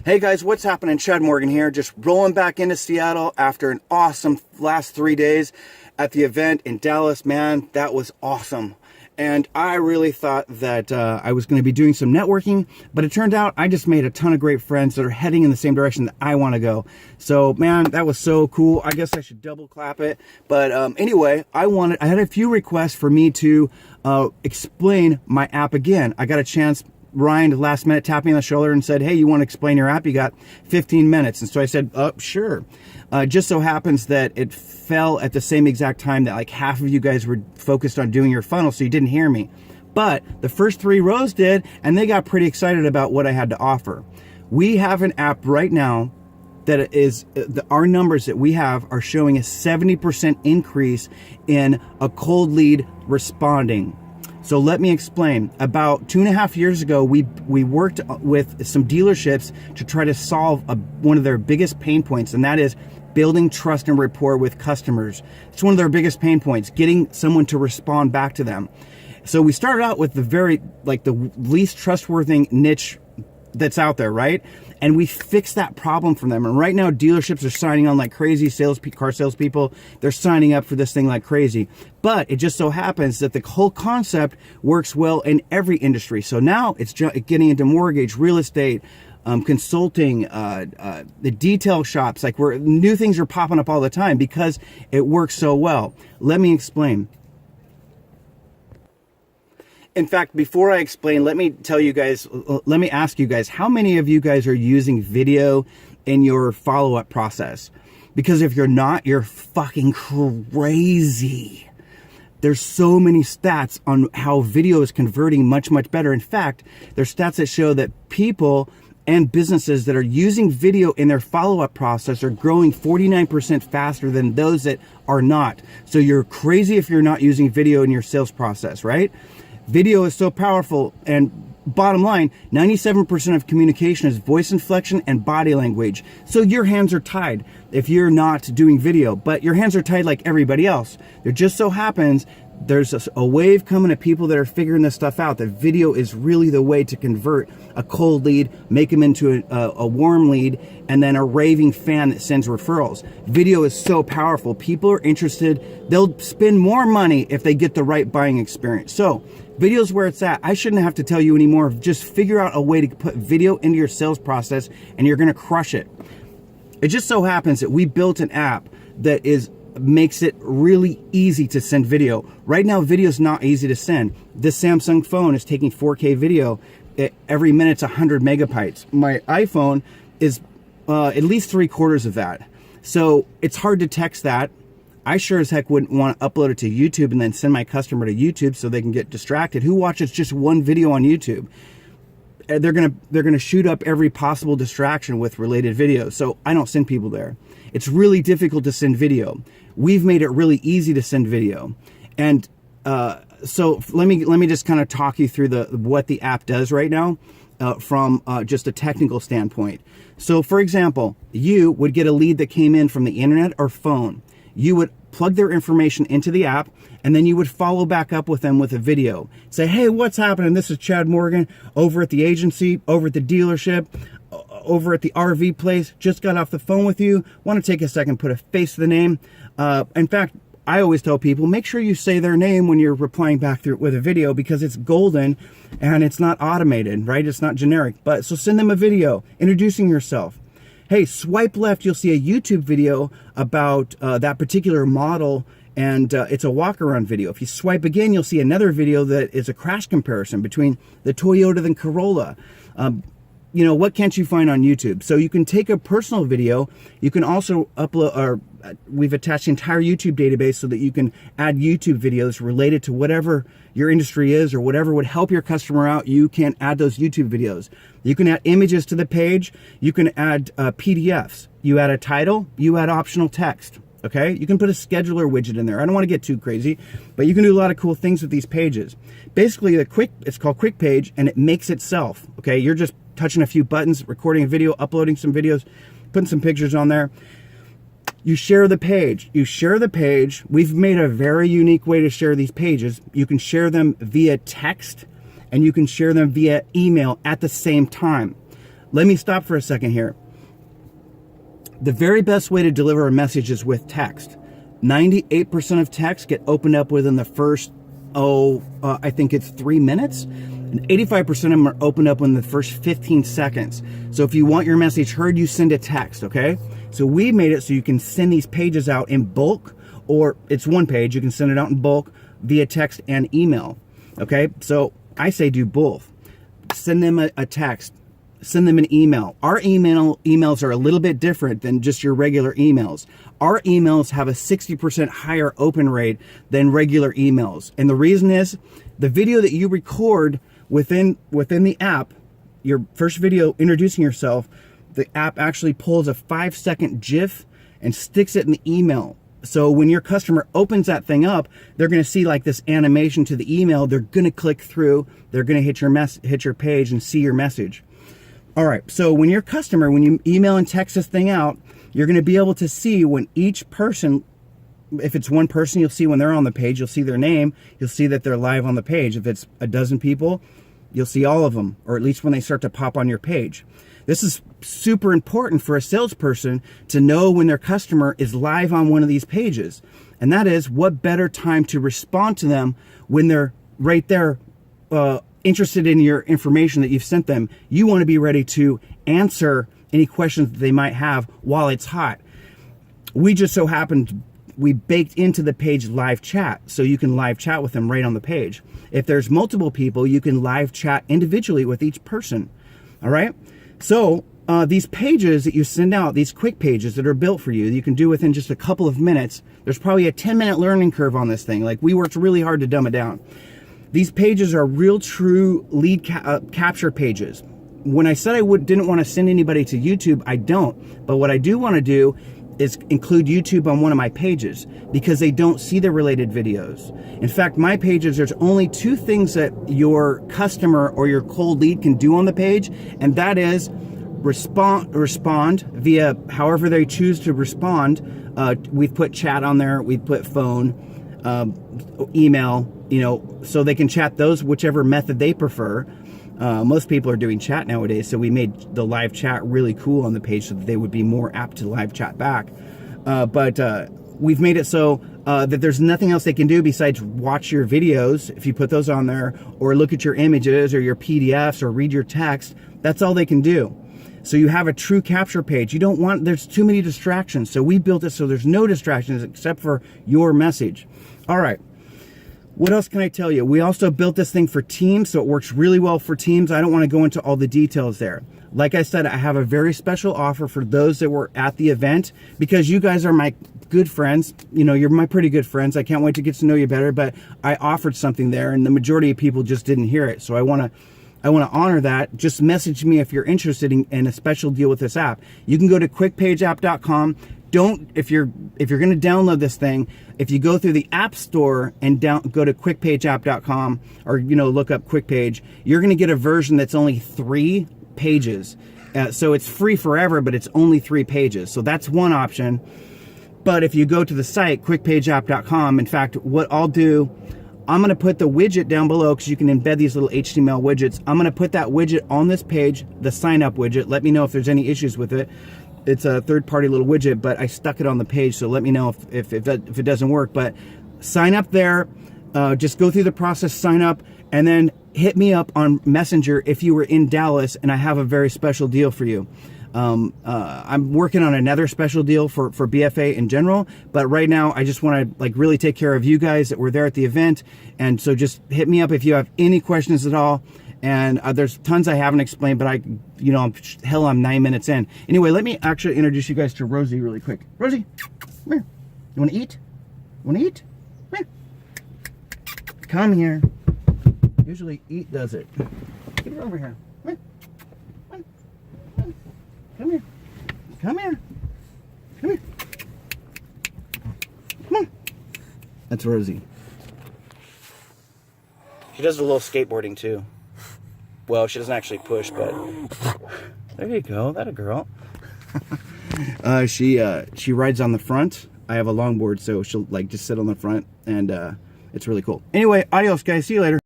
Hey guys, what's happening? Chad Morgan here, just rolling back into Seattle after an awesome last 3 days at the event in Dallas. Man, that was awesome. And I really thought that I was going to be doing some networking, but it turned out I just made a ton of great friends that are heading in the same direction that I want to go. So man, that was so cool. I guess I should double clap it. But anyway, I had a few requests for me to explain my app again. I got a chance. Ryan last minute tapped me on the shoulder and said, hey, you want to explain your app? You got 15 minutes. And so I said, sure. Just so happens that it fell at the same exact time that like half of you guys were focused on doing your funnel, so you didn't hear me. But the first 3 rows did, and they got pretty excited about what I had to offer. We have an app right now that is, our numbers that we have are showing a 70% increase in a cold lead responding. So let me explain. About 2.5 years ago, we worked with some dealerships to try to solve one of their biggest pain points, and that is building trust and rapport with customers. It's one of their biggest pain points, getting someone to respond back to them. So we started out with the least trustworthy niche that's out there, right? And we fixed that problem for them. And right now, dealerships are signing on like crazy. Car salespeople, they're signing up for this thing like crazy. But it just so happens that the whole concept works well in every industry. So now it's getting into mortgage, real estate, consulting, the detail shops. Like new things are popping up all the time because it works so well. Let me explain. In fact, before I explain, let me ask you guys, how many of you guys are using video in your follow-up process? Because if you're not, you're fucking crazy. There's so many stats on how video is converting much, much better. In fact, there's stats that show that people and businesses that are using video in their follow-up process are growing 49% faster than those that are not. So you're crazy if you're not using video in your sales process, right? Video is so powerful, and bottom line, 97% of communication is voice inflection and body language. So your hands are tied if you're not doing video, but your hands are tied like everybody else. There just so happens there's a wave coming of people that are figuring this stuff out, that video is really the way to convert a cold lead, make them into a warm lead, and then a raving fan that sends referrals. Video is so powerful. People are interested. They'll spend more money if they get the right buying experience. So video is where it's at. I shouldn't have to tell you anymore. Just figure out a way to put video into your sales process and you're going to crush it. It just so happens that we built an app that makes it really easy to send video. Right now, video is not easy to send. This Samsung phone is taking 4K video. Every minute's 100 megabytes. My iPhone is at least 3/4 of that. So it's hard to text that. I sure as heck wouldn't want to upload it to YouTube and then send my customer to YouTube so they can get distracted. Who watches just one video on YouTube? They're gonna shoot up every possible distraction with related videos. So I don't send people there. It's really difficult to send video. We've made it really easy to send video. And so let me just kind of talk you through what the app does right now from just a technical standpoint. So for example, you would get a lead that came in from the internet or phone. You would plug their information into the app, and then you would follow back up with them with a video. Say, hey, what's happening? This is Chad Morgan over at the agency, over at the dealership, over at the RV place. Just got off the phone with you. Want to take a second, put a face to the name. In fact, I always tell people, make sure you say their name when you're replying back through with a video, because it's golden and it's not automated, right? It's not generic. But so send them a video introducing yourself. Hey, swipe left, you'll see a YouTube video about that particular model, and it's a walk-around video. If you swipe again, you'll see another video that is a crash comparison between the Toyota and Corolla. What can't you find on YouTube? So you can take a personal video. You can also upload, we've attached the entire YouTube database so that you can add YouTube videos related to whatever your industry is or whatever would help your customer out. You can add those YouTube videos. You can add images to the page. You can add PDFs. You add a title. You add optional text. Okay, you can put a scheduler widget in there. I don't want to get too crazy, but you can do a lot of cool things with these pages. Basically, it's called Quickpage, and it makes itself. Okay, you're just touching a few buttons, recording a video, uploading some videos, putting some pictures on there. You share the page. You share the page. We've made a very unique way to share these pages. You can share them via text, and you can share them via email at the same time. let me stop for a second here. The very best way to deliver a message is with text. 98% of texts get opened up within the first, I think it's 3 minutes. And 85% of them are opened up in the first 15 seconds. So if you want your message heard, you send a text, okay? So we made it so you can send these pages out in bulk, or it's one page. You can send it out in bulk via text and email, okay? So I say do both. Send them a text. Send them an email. Our emails are a little bit different than just your regular emails. Our emails have a 60% higher open rate than regular emails. And the reason is the video that you record within the app, your first video introducing yourself, the app actually pulls a 5-second GIF and sticks it in the email. So when your customer opens that thing up, they're going to see like this animation to the email. They're going to click through. They're going to hit your page and see your message. All right, so when your customer, when you email and text this thing out, you're going to be able to see when each person, if it's one person, you'll see when they're on the page, you'll see their name, you'll see that they're live on the page. If it's a dozen people, you'll see all of them, or at least when they start to pop on your page. This is super important for a salesperson to know when their customer is live on one of these pages. And that is, what better time to respond to them when they're right there, interested in your information that you've sent them. You want to be ready to answer any questions that they might have while it's hot. We just so happened, we baked into the page live chat, so you can live chat with them right on the page. If there's multiple people, you can live chat individually with each person. All right? So these pages that you send out, these quick pages that are built for you, you can do within just a couple of minutes. There's probably a 10-minute learning curve on this thing. Like, we worked really hard to dumb it down. These pages are real true lead capture pages. When I said I didn't want to send anybody to YouTube, I don't. But what I do want to do is include YouTube on one of my pages, because they don't see the related videos. In fact, my pages, there's only 2 things that your customer or your cold lead can do on the page, and that is respond via however they choose to respond. We've put chat on there, we've put phone, email, so they can chat those whichever method they prefer. Most people are doing chat nowadays, so we made the live chat really cool on the page so that they would be more apt to live chat back. But we've made it so that there's nothing else they can do besides watch your videos, if you put those on there, or look at your images or your PDFs or read your text. That's all they can do. So you have a true capture page. You don't want, there's too many distractions. So we built it so there's no distractions except for your message. All right. What else can I tell you? We also built this thing for teams, so it works really well for teams. I don't want to go into all the details there. Like I said, I have a very special offer for those that were at the event, because you guys are my good friends. You're my pretty good friends. I can't wait to get to know you better, but I offered something there and the majority of people just didn't hear it. So I want to honor that. Just message me if you're interested in a special deal with this app. You can go to quickpageapp.com. If you're going to download this thing, if you go through the App Store and go to quickpageapp.com, or look up Quickpage, you're going to get a version that's only 3 pages. So it's free forever, but it's only 3 pages. So that's one option. But if you go to the site, quickpageapp.com, in fact, what I'll do, I'm going to put the widget down below, because you can embed these little HTML widgets. I'm going to put that widget on this page, the sign up widget. Let me know if there's any issues with it. It's a third-party little widget, but I stuck it on the page, so let me know if it doesn't work. But sign up there, just go through the process, sign up, and then hit me up on Messenger if you were in Dallas, and I have a very special deal for you. I'm working on another special deal for BFA in general, but right now I just want to really take care of you guys that were there at the event, and so just hit me up if you have any questions at all. And there's tons I haven't explained, but I'm 9 minutes in. Anyway, let me actually introduce you guys to Rosie really quick. Rosie, come here. You want to eat? Want to eat? Come here. Usually Eat does it. Get over here. Come here. Come here. Come here. Come on. That's Rosie. She does a little skateboarding too. Well, she doesn't actually push, but there you go. That a girl. She rides on the front. I have a longboard, so she'll just sit on the front, and it's really cool. Anyway, adios, guys. See you later.